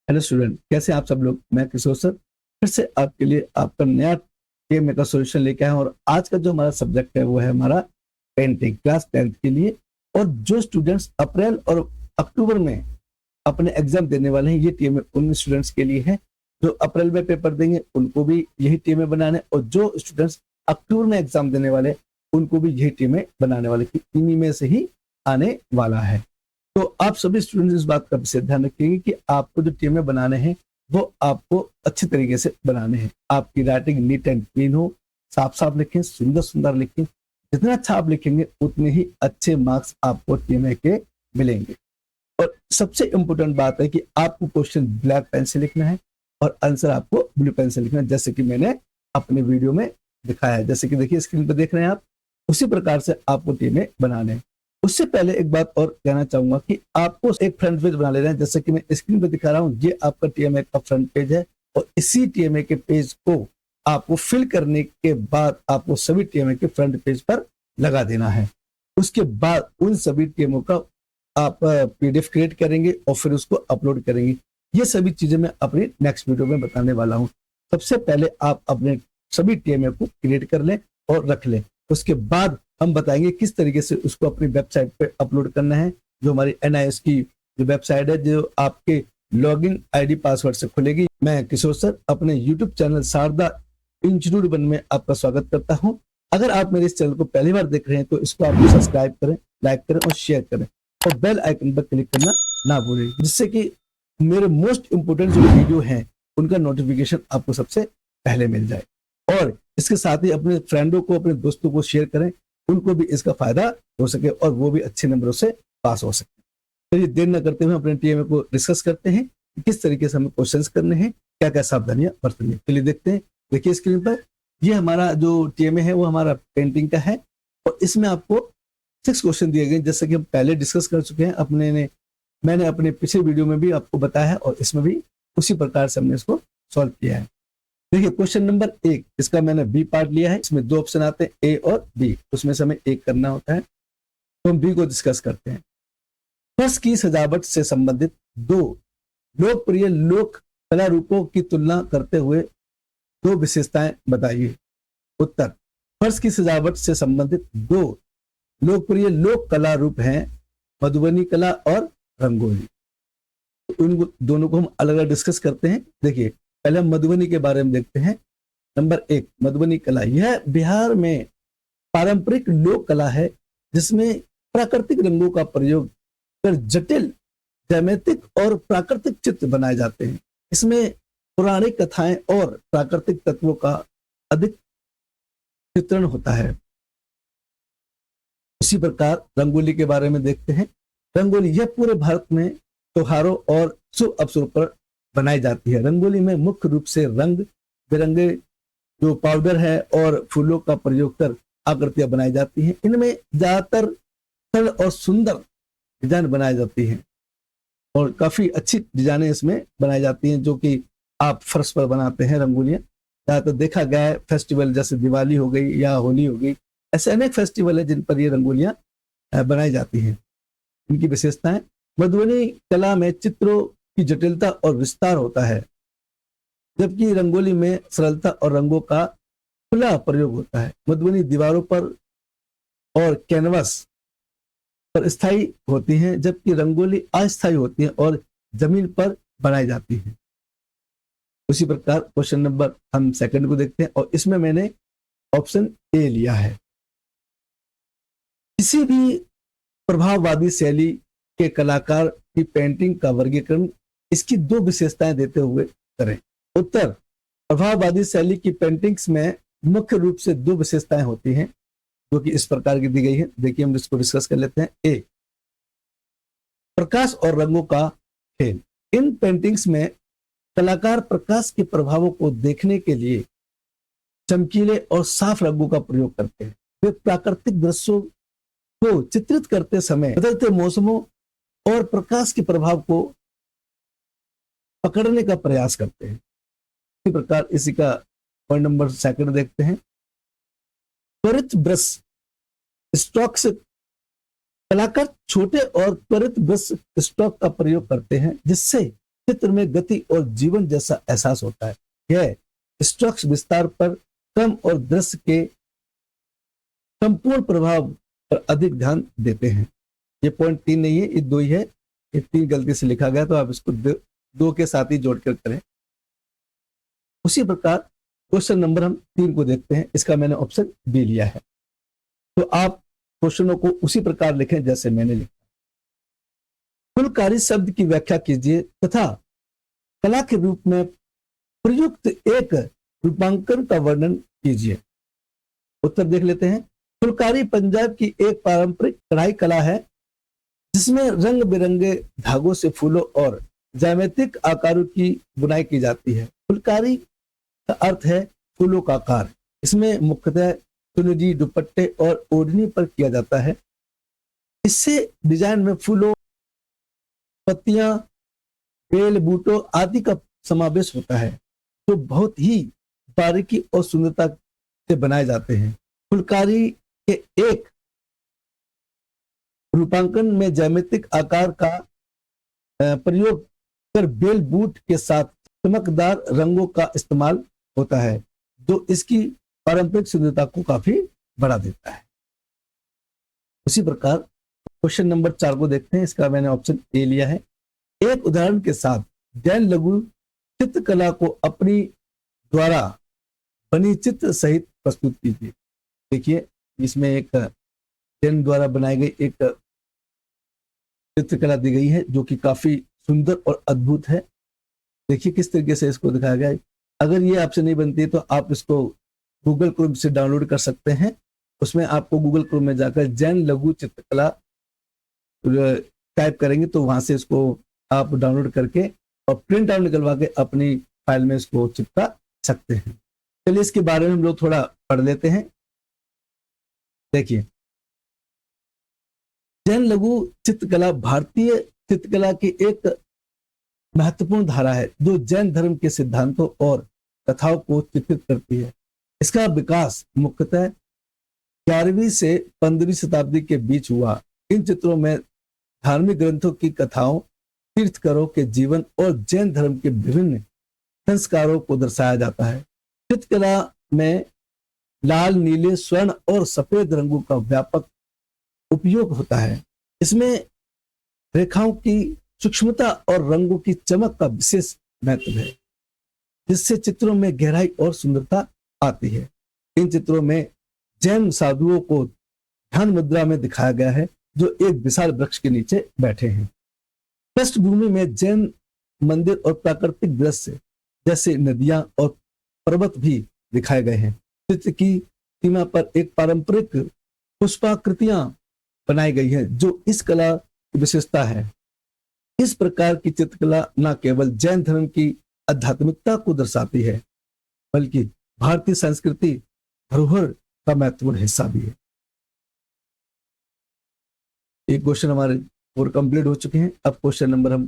Hello student, कैसे हैं आप सब लोग। मैं किशोर सर फिर से आपके लिए आपका नया टीएमए का सॉल्यूशन लेके आया हूं। और आज का जो हमारा सब्जेक्ट है वो है हमारा पेंटिंग क्लास 10th के लिए। और जो स्टूडेंट्स अप्रैल और अक्टूबर में अपने एग्जाम देने वाले हैं, ये टीएमए उन स्टूडेंट्स के लिए है जो अप्रैल में पेपर देंगे, उनको भी यही टीएमए बनाना है। और जो स्टूडेंट्स अक्टूबर में एग्जाम देने वाले उनको भी यही टीएमए बनाने वाले, इन्हीं में से ही आने वाला है। तो आप सभी स्टूडेंट्स इस बात का विशेष ध्यान रखेंगे कि आपको जो टीमें बनाने हैं वो आपको अच्छे तरीके से बनाने हैं। आपकी राइटिंग नीट एंड क्लीन हो, साफ साफ लिखें, सुंदर सुंदर लिखें। जितना अच्छा आप लिखेंगे उतने ही अच्छे मार्क्स आपको टीएमए के मिलेंगे। और सबसे इंपॉर्टेंट बात है कि आपको क्वेश्चन ब्लैक पेन से लिखना है और आंसर आपको ब्लू पेन से लिखना है, जैसे कि मैंने अपने वीडियो में दिखाया है। जैसे कि देखिए स्क्रीन पर देख रहे हैं आप, उसी प्रकार से आपको टीमें बनाने हैं। उससे पहले एक बात और कहना चाहूंगा कि आपको एक फ्रंट पेज बना लेना है। जैसे कि मैं स्क्रीन पर दिखा रहा हूं, ये आपका टीएमए का फ्रंट पेज है। और इसी टीएमए के पेज को आपको फिल करने के बाद आपको सभी टीएमए के फ्रंट पेज पर लगा देना है। उसके बाद उन सभी टीएमओ का आप पीडीएफ क्रिएट करेंगे और फिर उसको अपलोड करेंगे। ये सभी चीजें मैं अपनी नेक्स्ट वीडियो में बताने वाला हूँ। सबसे पहले आप अपने सभी टीएमए को क्रिएट कर लें और रख लें। उसके बाद हम बताएंगे किस तरीके से उसको अपनी वेबसाइट पे अपलोड करना है, जो हमारी एनआईएस की जो वेबसाइट है, जो आपके लॉगिन आईडी पासवर्ड से खुलेगी। मैं किशोर सर अपने YouTube channel Sharda institute one में आपका स्वागत करता हूं। अगर आप मेरे इस चैनल को पहली बार देख रहे हैं तो इसको आप सब्सक्राइब करें, लाइक करें और शेयर करें और बेल आइकन पर क्लिक करना ना भूलें, जिससे कि मेरे मोस्ट इंपोर्टेंट जो वीडियो हैं उनका नोटिफिकेशन आपको सबसे पहले मिल जाए। और इसके साथ ही अपने फ्रेंडों को, अपने दोस्तों को शेयर करें, उनको भी इसका फायदा हो सके और वो भी अच्छे नंबरों से पास हो सके। चलिए देर न करते हुए अपने टीएमए को डिस्कस करते हैं कि किस तरीके से हमें क्वेश्चंस करने हैं, क्या क्या सावधानियां बरतनी है। चलिए देखते हैं। देखिए स्क्रीन पर ये हमारा जो टीएमए है वो हमारा पेंटिंग का है और इसमें आपको 6 क्वेश्चन दिए गए, जैसे कि हम पहले डिस्कस कर चुके हैं। मैंने अपने पिछले वीडियो में भी आपको बताया है और इसमें भी उसी प्रकार से हमने इसको सॉल्व किया है। देखिए क्वेश्चन नंबर 1, इसका मैंने बी पार्ट लिया है। इसमें 2 ऑप्शन आते हैं, ए और बी, उसमें से हमें एक करना होता है। तो हम बी को डिस्कस करते हैं। फर्श की सजावट से संबंधित 2 लोकप्रिय लोक कला रूपों की तुलना करते हुए 2 विशेषताएं बताइए। उत्तर, फर्श की सजावट से संबंधित 2 लोकप्रिय लोक कला रूप हैं मधुबनी कला और रंगोली। तो उन दोनों को हम अलग अलग डिस्कस करते हैं। देखिए पहले हम मधुबनी के बारे में देखते हैं। नंबर 1, मधुबनी कला। यह बिहार में पारंपरिक लोक कला है जिसमें प्राकृतिक रंगों का प्रयोग कर जटिल ज्यामितिक और प्राकृतिक चित्र बनाए जाते हैं। इसमें पौराणिक कथाएं और प्राकृतिक तत्वों का अधिक चित्रण होता है। इसी प्रकार रंगोली के बारे में देखते हैं। रंगोली यह पूरे भारत में त्योहारों और शुभ अवसरों पर बनाई जाती है। रंगोली में मुख्य रूप से रंग बिरंगे जो पाउडर है और फूलों का प्रयोग कर आकृतियां बनाई जाती हैं। इनमें ज्यादातर सरल और सुंदर डिजाइन बनाई जाती हैं और काफी अच्छी डिजाइनें इसमें बनाई जाती हैं, जो कि आप फर्श पर बनाते हैं रंगोलियां। ज्यादातर देखा गया है फेस्टिवल जैसे दिवाली हो गई या होली हो गई, ऐसे अनेक फेस्टिवल है जिन पर ये रंगोलियां बनाई जाती हैं। इनकी विशेषताएं, मधुबनी कला में चित्रों की जटिलता और विस्तार होता है, जबकि रंगोली में सरलता और रंगों का खुला प्रयोग होता है। मधुबनी दीवारों पर और कैनवस पर स्थायी होती हैं, जबकि रंगोली अस्थायी होती है और जमीन पर बनाई जाती है। उसी प्रकार क्वेश्चन नंबर हम सेकंड को देखते हैं और इसमें मैंने ऑप्शन ए लिया है। किसी भी प्रभाववादी शैली के कलाकार की पेंटिंग का वर्गीकरण इसकी 2 विशेषताएं देते हुए करें। उत्तर, प्रभाववादी शैली की पेंटिंग्स में मुख्य रूप से 2 विशेषताएं होती हैं, जो कि इस प्रकार की दी गई है। देखिए हम इसको डिस्कस कर लेते हैं। ए, प्रकाश और रंगों का खेल। इन पेंटिंग्स में कलाकार प्रकाश के प्रभावों को देखने के लिए चमकीले और साफ रंगों का प्रयोग करते हैं। वे प्राकृतिक दृश्यों को चित्रित करते समय बदलते मौसमों और प्रकाश के प्रभाव को पकड़ने का प्रयास करते हैं। इसी प्रकार इसी का पॉइंट नंबर सेकंड देखते हैं। त्वरित ब्रश स्ट्रोक से कलाकार छोटे और त्वरित ब्रश स्ट्रोक का प्रयोग करते हैं, जिससे चित्र में गति और जीवन जैसा एहसास होता है। यह स्ट्रोक्स विस्तार पर कम और दृश्य के संपूर्ण प्रभाव पर अधिक ध्यान देते हैं। ये पॉइंट 3 नहीं है, ये 2 ही है, ये 3 गलती से लिखा गया, तो आप इसको 2 के साथ ही जोड़कर करें। उसी प्रकार क्वेश्चन नंबर हम 3 को देखते हैं, इसका मैंने ऑप्शन बी लिया है। तो आप क्वेश्चनों को उसी प्रकार लिखें जैसे मैंने लिखा। फुलकारी शब्द की व्याख्या कीजिए तथा कला के रूप में प्रयुक्त एक रूपांकन का वर्णन कीजिए। उत्तर देख लेते हैं। फुलकारी पंजाब की एक पारंपरिक कढ़ाई कला है जिसमें रंग बिरंगे धागों से फूलों और ज्यामितिक आकारों की बुनाई की जाती है। फुलकारी का अर्थ है फूलों का आकार। इसमें मुख्यतः चुनरी, दुपट्टे और ओढ़नी पर किया जाता है। इससे डिजाइन में फूलों, पत्तियां, बेल, बूटों आदि का समावेश होता है जो बहुत ही बारीकी और सुंदरता से बनाए जाते हैं। फुलकारी के एक रूपांकन में ज्यामितिक आकार का प्रयोग कर बेल, बूट के साथ चमकदार रंगों का इस्तेमाल होता है जो इसकी पारंपरिक सुंदरता को काफी बढ़ा देता है। उसी प्रकार क्वेश्चन नंबर 4 को देखते हैं, इसका मैंने ऑप्शन ए लिया है। एक उदाहरण के साथ जैन लघु चित्रकला को अपनी द्वारा बनी चित्र सहित प्रस्तुत कीजिए। देखिए इसमें एक जैन द्वारा बनाई गई एक चित्रकला दी गई है जो कि काफी सुंदर और अद्भुत है। देखिए किस तरीके से इसको दिखाया गया है। अगर ये आपसे नहीं बनती है तो आप इसको गूगल क्रोम से डाउनलोड कर सकते हैं। उसमें आपको गूगल क्रोम में जाकर जैन लघु चित्रकला टाइप करेंगे तो वहां से इसको आप डाउनलोड करके और प्रिंट आउट निकलवा के अपनी फाइल में इसको चिपका सकते हैं। चलिए इसके बारे में हम लोग थोड़ा पढ़ लेते हैं। देखिए जैन लघु चित्रकला भारतीय चित्रकला की एक महत्वपूर्ण धारा है जो जैन धर्म के सिद्धांतों और कथाओं को चित्रित करती है। इसका विकास मुख्यतः 11वीं से 15वीं शताब्दी के बीच हुआ। इन चित्रों में धार्मिक ग्रंथों की कथाओं, तीर्थकरों के जीवन और जैन धर्म के विभिन्न संस्कारों को दर्शाया जाता है। चित्रकला में लाल, नीले, स्वर्ण और सफेद रंगों का व्यापक उपयोग होता है। इसमें रेखाओं की सूक्ष्मता और रंगों की चमक का विशेष महत्व है जिससे चित्रों में गहराई और सुंदरता आती है। इन चित्रों में जैन साधुओं को ध्यान मुद्रा में दिखाया गया है जो एक विशाल वृक्ष के नीचे बैठे हैं। पृष्ठभूमि में जैन मंदिर और प्राकृतिक दृश्य जैसे नदियां और पर्वत भी दिखाए गए हैं। चित्र की सीमा पर एक पारंपरिक पुष्पाकृतियां बनाई गई हैं जो इस कला की विशेषता है। इस प्रकार की चित्रकला न केवल जैन धर्म की आध्यात्मिकता को दर्शाती है बल्कि भारतीय संस्कृति धरोहर का महत्वपूर्ण हिस्सा भी है। एक क्वेश्चन हमारे और कंप्लीट हो चुके हैं। अब क्वेश्चन नंबर हम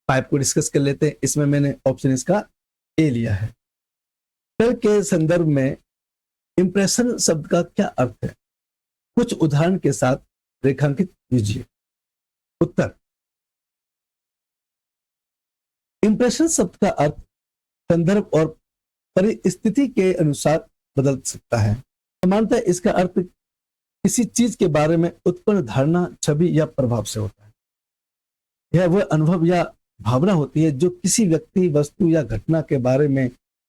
5 को डिस्कस कर लेते हैं। इसमें मैंने ऑप्शन इसका ए लिया है। कल के संदर्भ में इंप्रेशन शब्द का क्या अर्थ है? कुछ उदाहरण के साथ रेखांकित कीजिए। उत्तर, इंप्रेशन शब्द का अर्थ संदर्भ और परिस्थिति के अनुसार बदल सकता है। सामान्यतः इसका अर्थ किसी चीज के बारे में उत्पन्न धारणा, छवि या प्रभाव से होता है। यह वह अनुभव या भावना होती है जो किसी व्यक्ति, वस्तु या घटना के बारे में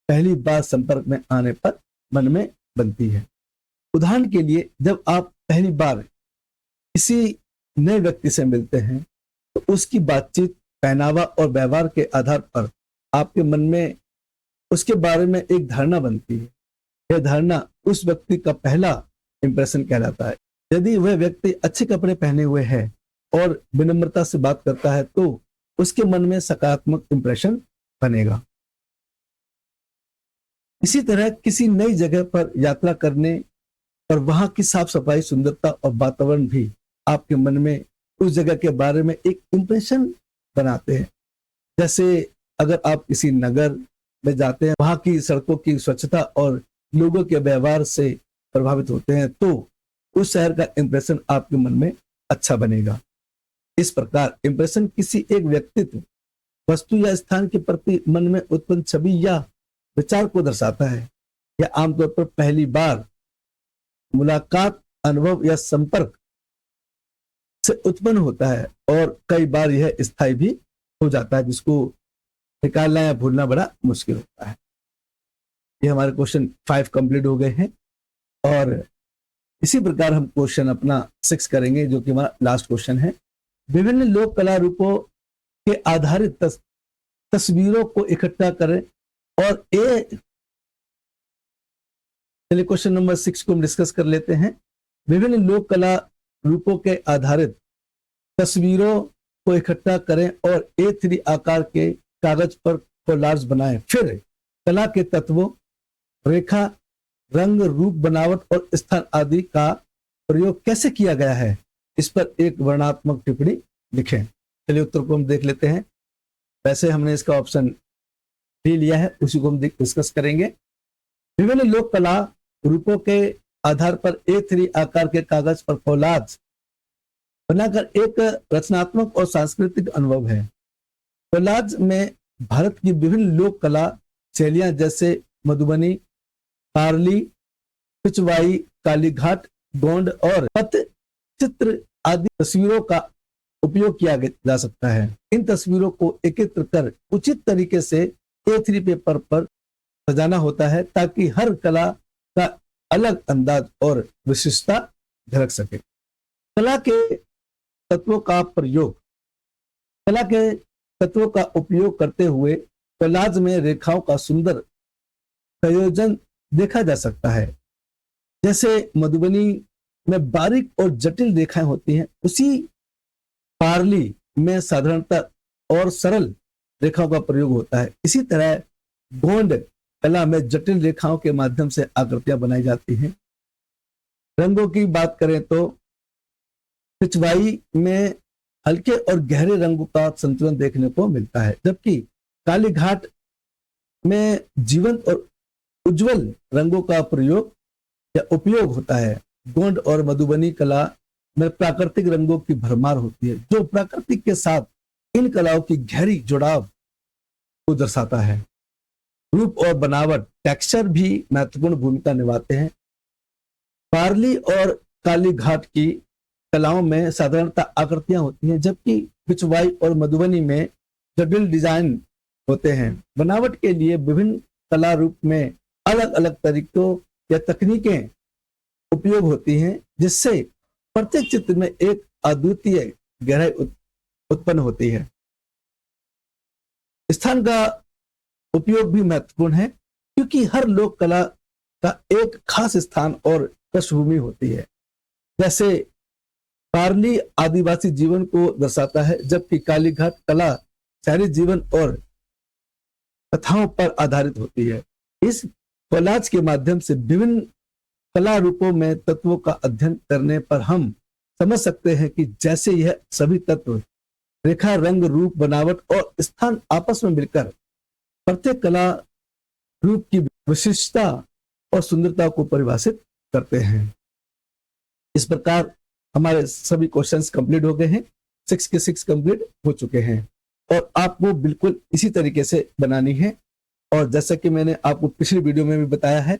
पहली बार संपर्क में आने पर मन में बनती है। उदाहरण के लिए जब आप पहली बार किसी नए व्यक्ति से मिलते हैं तो उसकी बातचीत, पहनावा और व्यवहार के आधार पर आपके मन में उसके बारे में एक धारणा बनती है। यह धारणा उस व्यक्ति का पहला इंप्रेशन कहलाता है। यदि वह व्यक्ति अच्छे कपड़े पहने हुए है और विनम्रता से बात करता है तो उसके मन में सकारात्मक इंप्रेशन बनेगा। इसी तरह किसी नई जगह पर यात्रा करने पर वहां की साफ सफाई, सुंदरता और वातावरण भी आपके मन में उस जगह के बारे में एक इंप्रेशन बनाते हैं। जैसे अगर आप किसी नगर में जाते हैं, वहां की सड़कों की स्वच्छता और लोगों के व्यवहार से प्रभावित होते हैं तो उस शहर का इंप्रेशन आपके मन में अच्छा बनेगा। इस प्रकार इंप्रेशन किसी एक व्यक्तित्व, वस्तु या स्थान के प्रति मन में उत्पन्न छवि या विचार को दर्शाता है। यह आमतौर पर पहली बार मुलाकात, अनुभव या संपर्क से उत्पन्न होता है और कई बार यह स्थायी भी हो जाता है, जिसको निकालना या भूलना बड़ा मुश्किल होता है। ये हमारे क्वेश्चन 5 कंप्लीट हो गए हैं और इसी प्रकार हम क्वेश्चन अपना 6 करेंगे, जो कि हमारा लास्ट क्वेश्चन है। विभिन्न लोक कला रूपों के आधारित तस्वीरों को इकट्ठा करें और चलिए क्वेश्चन नंबर 6 को हम डिस्कस कर लेते हैं। विभिन्न लोक कला रूपों के आधारित तस्वीरों को इकट्ठा करें और A3 आकार के कागज पर कोलाज बनाएं। फिर कला के तत्वों, रेखा, रंग, रूप, बनावट और स्थान आदि का प्रयोग कैसे किया गया है, इस पर एक वर्णनात्मक टिप्पणी लिखें। चलिए उत्तर को हम देख लेते हैं। वैसे हमने इसका ऑप्शन डी लिया है, उसी को हम डिस्कस करेंगे। विभिन्न लोक कला रूपों के आधार पर A3 आकार के कागज पर कोलाज बनाकर एक रचनात्मक और सांस्कृतिक अनुभव है। कोलाज में भारत की विभिन्न लोक कला शैलियां जैसे मधुबनी, पारली, पिछवाई, कालीघाट, गोंड और पट्टचित्र आदि तस्वीरों का उपयोग किया जा सकता है। इन तस्वीरों को एकत्र कर उचित तरीके से A3 पेपर पर सजाना होता है ताकि हर कला का अलग अंदाज और विशिष्टता झलक सके। कला के तत्वों का प्रयोग, कला के तत्वों का उपयोग करते हुए कोलाज में रेखाओं का सुंदर संयोजन देखा जा सकता है। जैसे मधुबनी में बारीक और जटिल रेखाएं होती हैं, उसी पारली में साधारणतः और सरल रेखाओं का प्रयोग होता है। इसी तरह गोंड कला में जटिल रेखाओं के माध्यम से आकृतियां बनाई जाती हैं। रंगों की बात करें तो पिछवाई में हल्के और गहरे रंगों का संतुलन देखने को मिलता है, जबकि कालीघाट में जीवंत और उज्जवल रंगों का प्रयोग या उपयोग होता है। गोंड और मधुबनी कला में प्राकृतिक रंगों की भरमार होती है, जो प्राकृतिक के साथ इन कलाओं की गहरी जुड़ाव को दर्शाता है। रूप और बनावट, टेक्सचर भी महत्वपूर्ण भूमिका निभाते हैं। पारली और कालीघाट की कलाओं में साधारणतः आकृतियां होती हैं, जबकि पिछवाई और मधुबनी में जटिल डिजाइन होते हैं। बनावट के लिए विभिन्न कला रूप में अलग अलग तरीकों या तकनीकें उपयोग होती हैं, जिससे प्रत्येक चित्र में एक अद्वितीय गहराई उत्पन्न होती है। स्थान का उपयोग भी महत्वपूर्ण है, क्योंकि हर लोक कला का एक खास स्थान और पृष्ठभूमि होती है। जैसे पारली आदिवासी जीवन को दर्शाता है, जबकि कालीघाट कला शहरी जीवन और कथाओं पर आधारित होती है। इस कोलाज के माध्यम से विभिन्न कला रूपों में तत्वों का अध्ययन करने पर हम समझ सकते हैं कि जैसे यह सभी तत्व, रेखा, रंग, रूप, बनावट और स्थान आपस में मिलकर प्रत्येक कला रूप की विशिष्टता और सुंदरता को परिभाषित करते हैं। इस प्रकार हमारे सभी क्वेश्चंस कंप्लीट हो गए हैं। 6 के 6 कंप्लीट हो चुके हैं और आपको बिल्कुल इसी तरीके से बनानी है। और जैसा कि मैंने आपको पिछली वीडियो में भी बताया है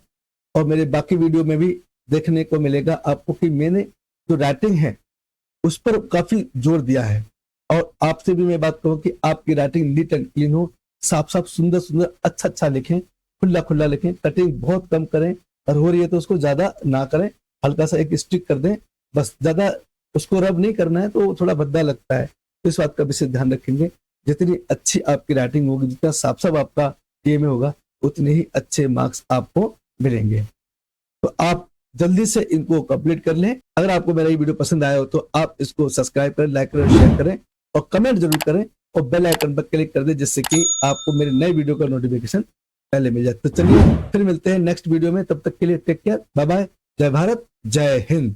और मेरे बाकी वीडियो में भी देखने को मिलेगा आपको कि मैंने जो राइटिंग है उस पर काफी जोर दिया है। और आपसे भी मैं बात करूं कि आपकी राइटिंग नीट एंड क्लीन हो, साफ साफ, सुंदर सुंदर, अच्छा अच्छा लिखें, खुला खुला लिखें, कटिंग बहुत कम करें, और हो रही है तो उसको ज्यादा ना करें, हल्का सा एक स्टिक कर दें, बस ज्यादा उसको रब नहीं करना है तो थोड़ा भद्दा लगता है। तो इस बात का विशेष ध्यान रखेंगे। जितनी अच्छी आपकी राइटिंग होगी, जितना साफ साफ आपका ये में होगा, उतने ही अच्छे मार्क्स आपको मिलेंगे। तो आप जल्दी से इनको कंप्लीट कर लें। अगर आपको मेरा ये वीडियो पसंद आया हो तो आप इसको सब्सक्राइब करें, लाइक करें, शेयर करें और कमेंट जरूर करें और बेल आइकन पर क्लिक कर दें, जिससे कि आपको मेरे नए वीडियो का नोटिफिकेशन पहले मिल जाए। तो चलिए फिर मिलते हैं नेक्स्ट वीडियो में, तब तक के लिए टेक केयर, बाय बाय, जय भारत, जय हिंद।